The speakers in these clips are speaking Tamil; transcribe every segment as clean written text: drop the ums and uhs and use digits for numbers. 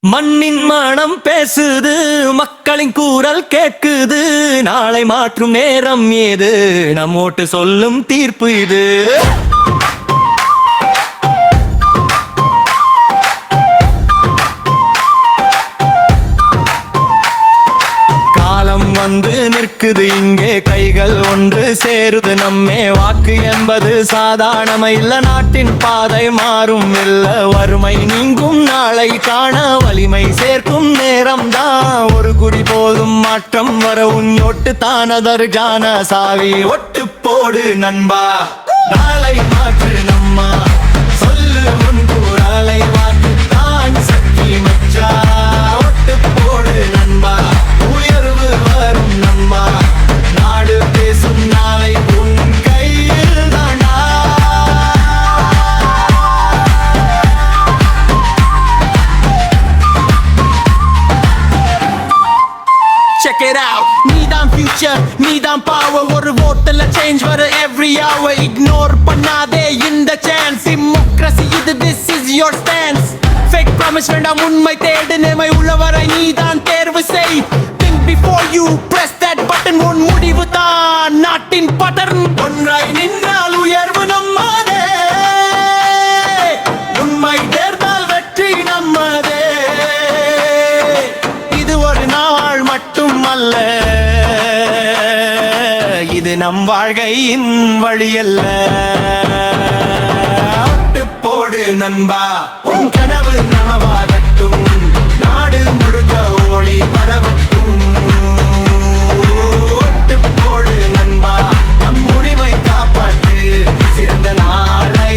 மண்ணின் மனம் பேசுது, மக்களின் கூறல் கேட்குது. நாளை மாற்றும் நேரம் ஏது, நம்மோட்டு சொல்லும் தீர்ப்பு இது. வந்து நிற்குது இங்கே, கைகள் ஒன்று சேருது நம்மே. வாக்கு என்பது சாதாரண இல்ல, நாட்டின் பாதை மாறும் இல்ல. வறுமை நீங்கும் நாளை காண வலிமை சேர்க்கும் நேரம் தான். ஒரு குறி போதும் மாற்றம் வர உன்னொட்டு தானதற்கான சாவி. ஒட்டு போடு நண்பா, நாளை மாற்று நம்மா. சொல்லு உன் குரலை, வாக்கு தான் சக்தி மச்சா. ஒட்டு போடு நண்பா, உயர்வு வரும் நம்மா. நாடு பேசும் நாளை உன் கையில் தானா. Check it out, நீதான் future, நீதான் power. ஒரு voteல change வர every hour. Ignore பண்ணாதே இந்த chance. Democracy இது, this is your stance. Fake promise வேண்டாம், உண்மை தேடு. நேர்மை உள்ளவரை நீதான் தேர்வு செய். Think before you press that button. உன் முடிவு தான் நாட்டின் பட்டர்ன். ஒன்றாய் நின்றால் உயர்வு நம்மதே, உண்மை தேர்ந்தால் வெற்றி நம்மதே. இது ஒரு நாள் மட்டும் அல்ல, இது நம் வாழ்க்கையின் வழியல்ல. ஒட்டு போடு நண்பா, உன் கனவு நனவாகட்டும். நாடு முழுக்க ஒளி பரவட்டும். ஒட்டு போடு நண்பா, நம் உரிமை காப்பாற்று. சிறந்த நாளை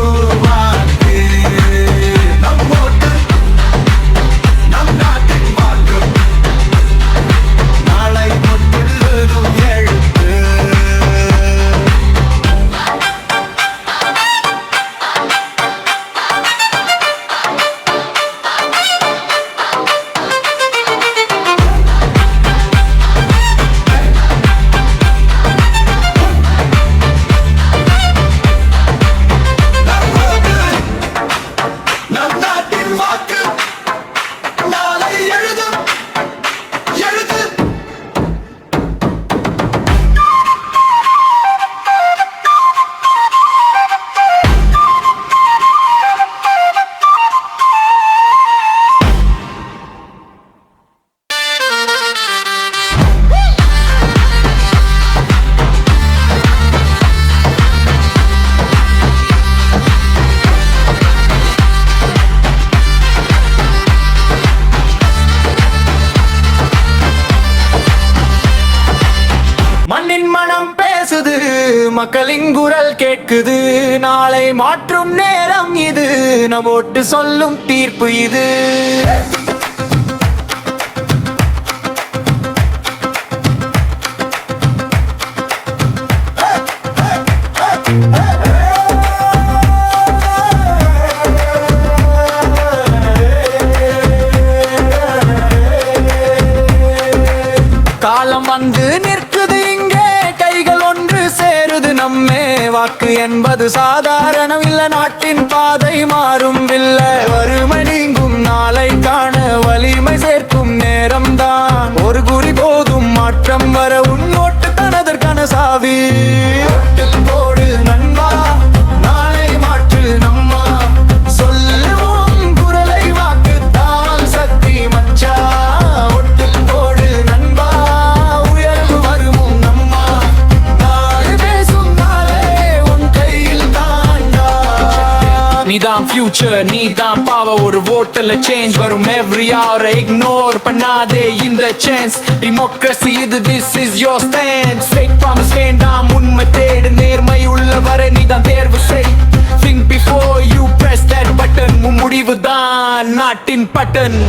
உருவாக்கு. நம் ஓட்டு நம் நாட்டின் வாழ்வு. நாளை முற்றிலும் எழுத்து. நம் நாட்டின் வாக்கு நாளை எழுதும் எழுது. மண்ணின் மனம் பேசுது, மக்களின் குரல் கேட்குது. நாளை மாற்றும் நேரம் இது, நம்மோட்டு சொல்லும் தீர்ப்பு இது. காலம் வந்து நிற்குது இங்கே, கைகள் ஒன்று சேருது நம்மே. வாக்கு என்பது சாதாரணம் இல்ல, நாட்டின் பாதை மாறும் இல்ல. வறுமை நீங்கும் நாளை காண வலிமை சேர்க்கும் நேரம் தான். ஒரு குறி போதும் மாற்றம் வர உன்னோட்டு தனதற்கான சாவி. ஒட்டு போடு நண்பா, நாளை மாற்று நம்மா. சொல்லுவோம் குரலை, வாக்கு தான் சக்தி மச்சா. ஒட்டு போடு நண்பா, உயர்வு வரும் நம்மா. நாடு பேசும் நாளே உன் கையில் தாண்டா. நீதான் future, நீதான் power. ஒரு voteல change வரும் every hour. Ignore பண்ணாதே இந்த chance. Democracy இது, this is your stance. Fake promise வேண்டாம், உண்மை தேடு. நேர்மை உள்ளவரை நீதான் தேர்வு செய். Think before you press that button. உன் முடிவு தான் நாட்டின் பட்டன்.